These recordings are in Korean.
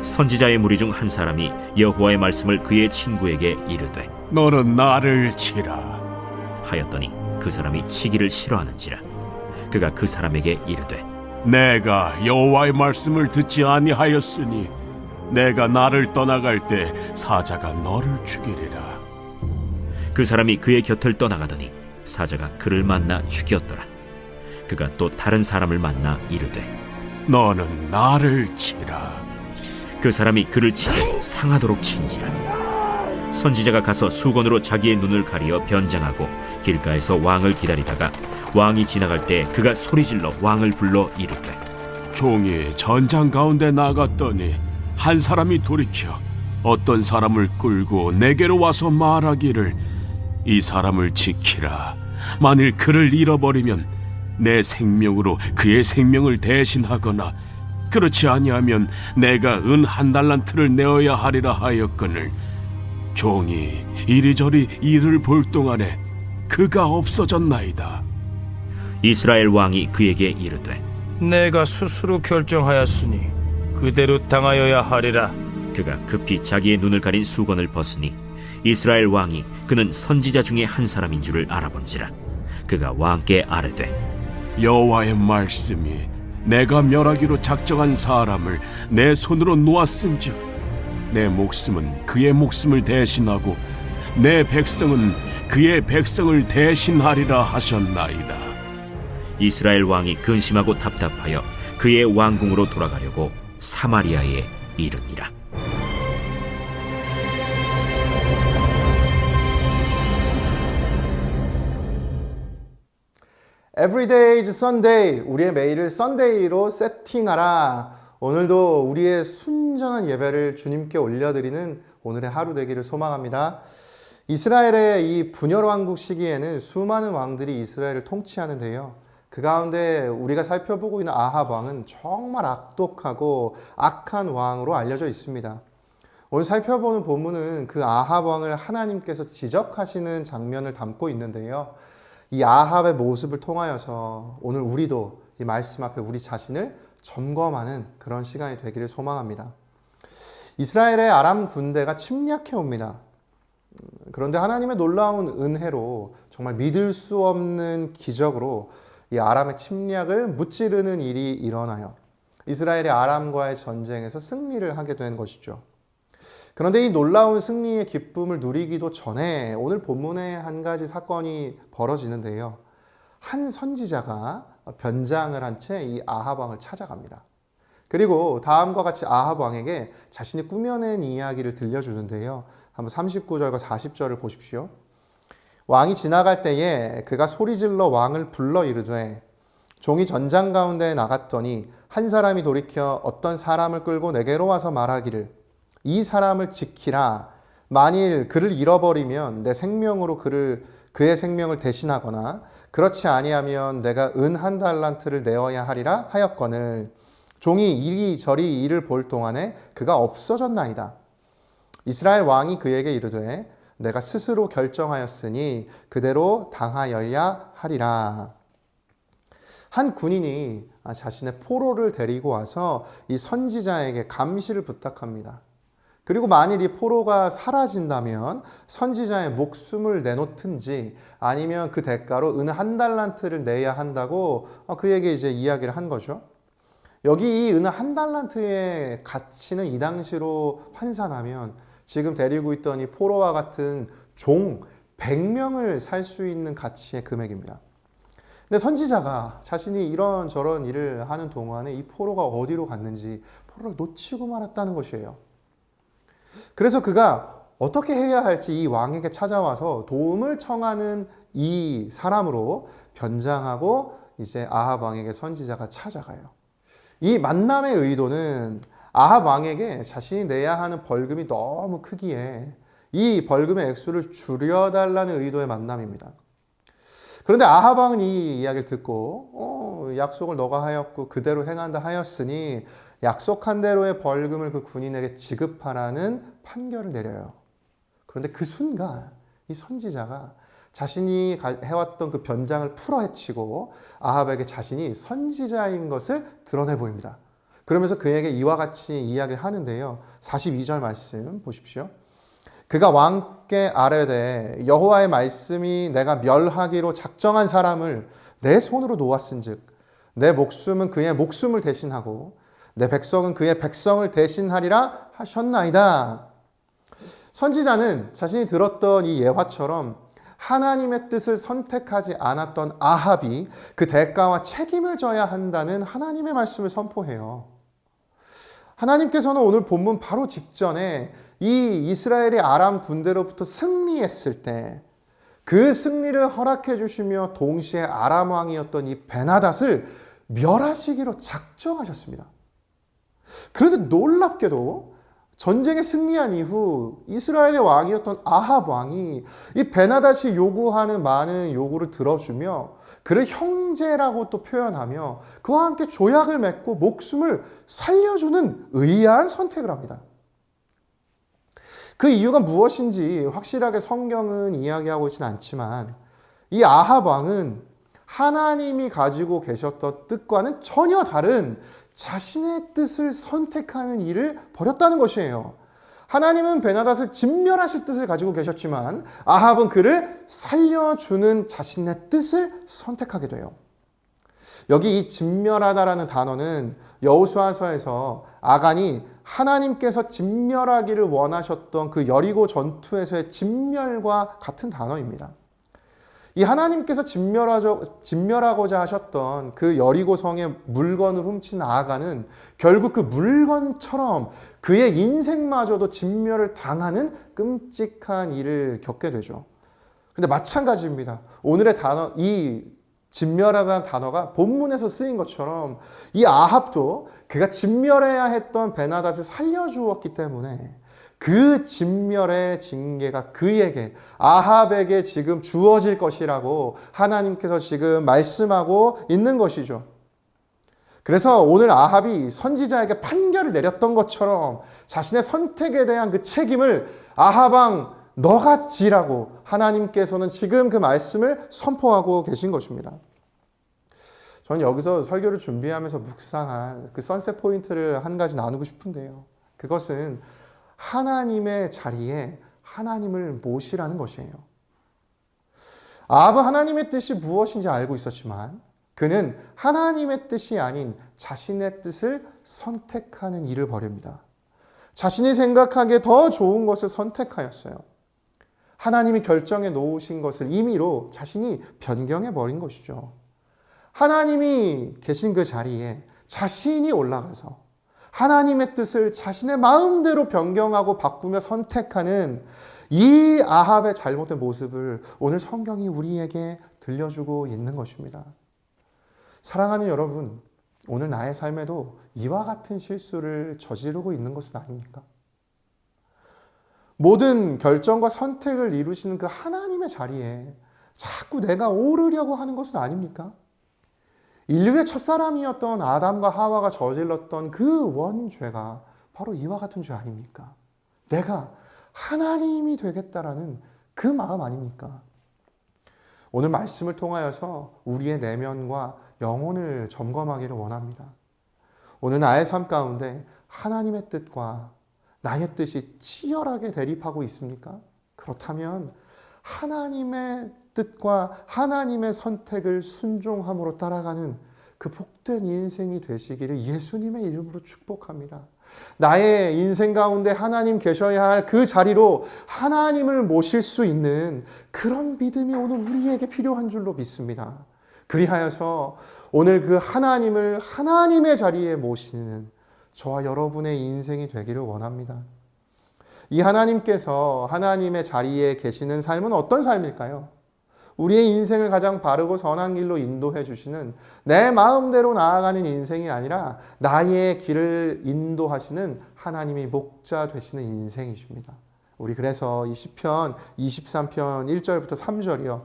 선지자의 무리 중 한 사람이 여호와의 말씀을 그의 친구에게 이르되 너는 나를 치라. 하였더니 그 사람이 치기를 싫어하는지라. 그가 그 사람에게 이르되 내가 여호와의 말씀을 듣지 아니하였으니 내가 나를 떠나갈 때 사자가 너를 죽이리라. 그 사람이 그의 곁을 떠나가더니 사자가 그를 만나 죽였더라. 그가 또 다른 사람을 만나 이르되 너는 나를 치라. 그 사람이 그를 치되 상하도록 친지라. 선지자가 가서 수건으로 자기의 눈을 가리어 변장하고 길가에서 왕을 기다리다가 왕이 지나갈 때 그가 소리질러 왕을 불러 이르되 종이 전장 가운데 나갔더니 한 사람이 돌이켜 어떤 사람을 끌고 내게로 와서 말하기를 이 사람을 지키라. 만일 그를 잃어버리면 내 생명으로 그의 생명을 대신하거나 그렇지 아니하면 내가 은 한 달란트를 내어야 하리라 하였거늘 종이 이리저리 이를 볼 동안에 그가 없어졌나이다. 이스라엘 왕이 그에게 이르되 내가 스스로 결정하였으니 그대로 당하여야 하리라. 그가 급히 자기의 눈을 가린 수건을 벗으니 이스라엘 왕이 그는 선지자 중에 한 사람인 줄을 알아본지라. 그가 왕께 아뢰되 여호와의 말씀이 내가 멸하기로 작정한 사람을 내 손으로 놓았은즉 내 목숨은 그의 목숨을 대신하고 내 백성은 그의 백성을 대신하리라 하셨나이다. 이스라엘 왕이 근심하고 답답하여 그의 왕궁으로 돌아가려고 사마리아에 이르니라. Everyday is Sunday. 우리의 매일을 썬데이로 세팅하라. 오늘도 우리의 순전한 예배를 주님께 올려드리는 오늘의 하루 되기를 소망합니다. 이스라엘의 이 분열 왕국 시기에는 수많은 왕들이 이스라엘을 통치하는데요. 그 가운데 우리가 살펴보고 있는 아합 왕은 정말 악독하고 악한 왕으로 알려져 있습니다. 오늘 살펴보는 본문은 그 아합 왕을 하나님께서 지적하시는 장면을 담고 있는데요. 이 아합의 모습을 통하여서 오늘 우리도 이 말씀 앞에 우리 자신을 점검하는 그런 시간이 되기를 소망합니다. 이스라엘의 아람 군대가 침략해 옵니다. 그런데 하나님의 놀라운 은혜로 정말 믿을 수 없는 기적으로 이 아람의 침략을 무찌르는 일이 일어나요. 이스라엘이 아람과의 전쟁에서 승리를 하게 된 것이죠. 그런데 이 놀라운 승리의 기쁨을 누리기도 전에 오늘 본문에 한 가지 사건이 벌어지는데요. 한 선지자가 변장을 한 채 이 아합 왕을 찾아갑니다. 그리고 다음과 같이 아합 왕에게 자신이 꾸며낸 이야기를 들려주는데요. 한번 39절과 40절을 보십시오. 왕이 지나갈 때에 그가 소리질러 왕을 불러 이르되 종이 전장 가운데 나갔더니 한 사람이 돌이켜 어떤 사람을 끌고 내게로 와서 말하기를 이 사람을 지키라. 만일 그를 잃어버리면 내 생명으로 그의 생명을 대신하거나 그렇지 아니하면 내가 은 한 달란트를 내어야 하리라 하였거늘 종이 이리저리 이를 볼 동안에 그가 없어졌나이다. 이스라엘 왕이 그에게 이르되 내가 스스로 결정하였으니 그대로 당하여야 하리라. 한 군인이 자신의 포로를 데리고 와서 이 선지자에게 감시를 부탁합니다. 그리고 만일 이 포로가 사라진다면 선지자의 목숨을 내놓든지 아니면 그 대가로 은 한 달란트를 내야 한다고 그에게 이제 이야기를 한 거죠. 여기 이 은 한 달란트의 가치는 이 당시로 환산하면 지금 데리고 있던 이 포로와 같은 종 100명을 살 수 있는 가치의 금액입니다. 근데 선지자가 자신이 이런저런 일을 하는 동안에 이 포로가 어디로 갔는지 포로를 놓치고 말았다는 것이에요. 그래서 그가 어떻게 해야 할지 이 왕에게 찾아와서 도움을 청하는 이 사람으로 변장하고 이제 아합 왕에게 선지자가 찾아가요. 이 만남의 의도는 아합 왕에게 자신이 내야 하는 벌금이 너무 크기에 이 벌금의 액수를 줄여달라는 의도의 만남입니다. 그런데 아합 왕은 이 이야기를 듣고 약속을 너가 하였고 그대로 행한다 하였으니 약속한 대로의 벌금을 그 군인에게 지급하라는 판결을 내려요. 그런데 그 순간 이 선지자가 자신이 해왔던 그 변장을 풀어헤치고 아합에게 자신이 선지자인 것을 드러내 보입니다. 그러면서 그에게 이와 같이 이야기를 하는데요. 42절 말씀 보십시오. 그가 왕께 아뢰되 여호와의 말씀이 내가 멸하기로 작정한 사람을 내 손으로 놓았은즉 내 목숨은 그의 목숨을 대신하고 내 백성은 그의 백성을 대신하리라 하셨나이다. 선지자는 자신이 들었던 이 예화처럼 하나님의 뜻을 선택하지 않았던 아합이 그 대가와 책임을 져야 한다는 하나님의 말씀을 선포해요. 하나님께서는 오늘 본문 바로 직전에 이 이스라엘이 아람 군대로부터 승리했을 때 그 승리를 허락해 주시며 동시에 아람 왕이었던 이 베나닷을 멸하시기로 작정하셨습니다. 그런데 놀랍게도 전쟁에 승리한 이후 이스라엘의 왕이었던 아합 왕이 이 베나닷이 요구하는 많은 요구를 들어주며 그를 형제라고 또 표현하며 그와 함께 조약을 맺고 목숨을 살려주는 의아한 선택을 합니다. 그 이유가 무엇인지 확실하게 성경은 이야기하고 있지는 않지만 이 아합 왕은 하나님이 가지고 계셨던 뜻과는 전혀 다른 자신의 뜻을 선택하는 일을 벌였다는 것이에요. 하나님은 베나닷을 진멸하실 뜻을 가지고 계셨지만 아합은 그를 살려주는 자신의 뜻을 선택하게 돼요. 여기 이 진멸하다라는 단어는 여호수아서에서 아간이 하나님께서 진멸하기를 원하셨던 그 여리고 전투에서의 진멸과 같은 단어입니다. 이 하나님께서 진멸하고자 하셨던 그 여리고 성의 물건을 훔친 아간은 결국 그 물건처럼 그의 인생마저도 진멸을 당하는 끔찍한 일을 겪게 되죠. 근데 마찬가지입니다. 오늘의 단어, 이 진멸하다는 단어가 본문에서 쓰인 것처럼 이 아합도 그가 진멸해야 했던 베나닷을 살려주었기 때문에 그 진멸의 징계가 그에게 아합에게 지금 주어질 것이라고 하나님께서 지금 말씀하고 있는 것이죠. 그래서 오늘 아합이 선지자에게 판결을 내렸던 것처럼 자신의 선택에 대한 그 책임을 아합왕 너가 지라고 하나님께서는 지금 그 말씀을 선포하고 계신 것입니다. 저는 여기서 설교를 준비하면서 묵상한 그 선셋 포인트를 한 가지 나누고 싶은데요. 그것은 하나님의 자리에 하나님을 모시라는 것이에요. 아합은 하나님의 뜻이 무엇인지 알고 있었지만 그는 하나님의 뜻이 아닌 자신의 뜻을 선택하는 일을 벌입니다. 자신이 생각하기에 더 좋은 것을 선택하였어요. 하나님이 결정해 놓으신 것을 임의로 자신이 변경해 버린 것이죠. 하나님이 계신 그 자리에 자신이 올라가서 하나님의 뜻을 자신의 마음대로 변경하고 바꾸며 선택하는 이 아합의 잘못된 모습을 오늘 성경이 우리에게 들려주고 있는 것입니다. 사랑하는 여러분, 오늘 나의 삶에도 이와 같은 실수를 저지르고 있는 것은 아닙니까? 모든 결정과 선택을 이루시는 그 하나님의 자리에 자꾸 내가 오르려고 하는 것은 아닙니까? 인류의 첫사람이었던 아담과 하와가 저질렀던 그 원죄가 바로 이와 같은 죄 아닙니까? 내가 하나님이 되겠다라는 그 마음 아닙니까? 오늘 말씀을 통하여서 우리의 내면과 영혼을 점검하기를 원합니다. 오늘 나의 삶 가운데 하나님의 뜻과 나의 뜻이 치열하게 대립하고 있습니까? 그렇다면 하나님의 뜻과 하나님의 선택을 순종함으로 따라가는 그 복된 인생이 되시기를 예수님의 이름으로 축복합니다. 나의 인생 가운데 하나님 계셔야 할 그 자리로 하나님을 모실 수 있는 그런 믿음이 오늘 우리에게 필요한 줄로 믿습니다. 그리하여서 오늘 그 하나님을 하나님의 자리에 모시는 저와 여러분의 인생이 되기를 원합니다. 이 하나님께서 하나님의 자리에 계시는 삶은 어떤 삶일까요? 우리의 인생을 가장 바르고 선한 길로 인도해 주시는 내 마음대로 나아가는 인생이 아니라 나의 길을 인도하시는 하나님이 목자 되시는 인생이십니다. 우리 그래서 이 시편 23편 1절부터 3절이요.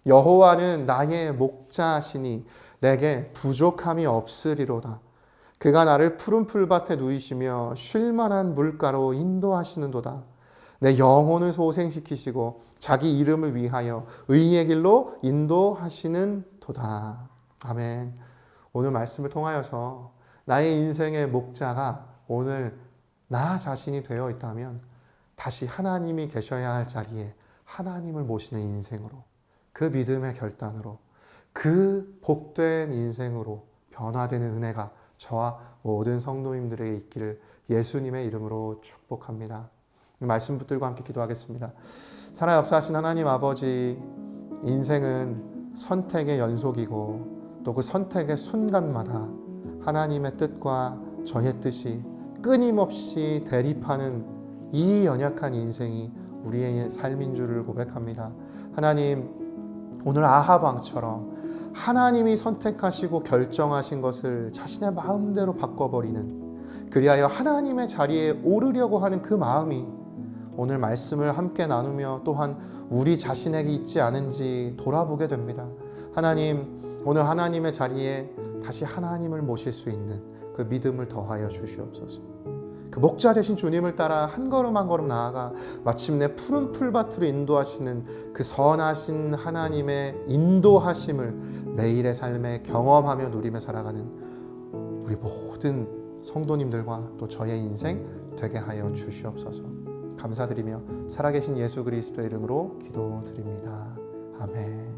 여호와는 나의 목자시니 내게 부족함이 없으리로다. 그가 나를 푸른 풀밭에 누이시며 쉴만한 물가로 인도하시는도다. 내 영혼을 소생시키시고 자기 이름을 위하여 의의 길로 인도하시는 도다. 아멘. 오늘 말씀을 통하여서 나의 인생의 목자가 오늘 나 자신이 되어 있다면 다시 하나님이 계셔야 할 자리에 하나님을 모시는 인생으로, 그 믿음의 결단으로, 그 복된 인생으로 변화되는 은혜가 저와 모든 성도님들에게 있기를 예수님의 이름으로 축복합니다. 말씀 붙들고 함께 기도하겠습니다. 살아 역사하신 하나님 아버지, 인생은 선택의 연속이고 또 그 선택의 순간마다 하나님의 뜻과 저의 뜻이 끊임없이 대립하는 이 연약한 인생이 우리의 삶인 줄을 고백합니다. 하나님, 오늘 아합 왕처럼 하나님이 선택하시고 결정하신 것을 자신의 마음대로 바꿔버리는, 그리하여 하나님의 자리에 오르려고 하는 그 마음이 오늘 말씀을 함께 나누며 또한 우리 자신에게 있지 않은지 돌아보게 됩니다. 하나님, 오늘 하나님의 자리에 다시 하나님을 모실 수 있는 그 믿음을 더하여 주시옵소서. 그 목자 되신 주님을 따라 한 걸음 한 걸음 나아가 마침내 푸른 풀밭으로 인도하시는 그 선하신 하나님의 인도하심을 매일의 삶에 경험하며 누리며 살아가는 우리 모든 성도님들과 또 저의 인생 되게 하여 주시옵소서. 감사드리며 살아계신 예수 그리스도의 이름으로 기도드립니다. 아멘.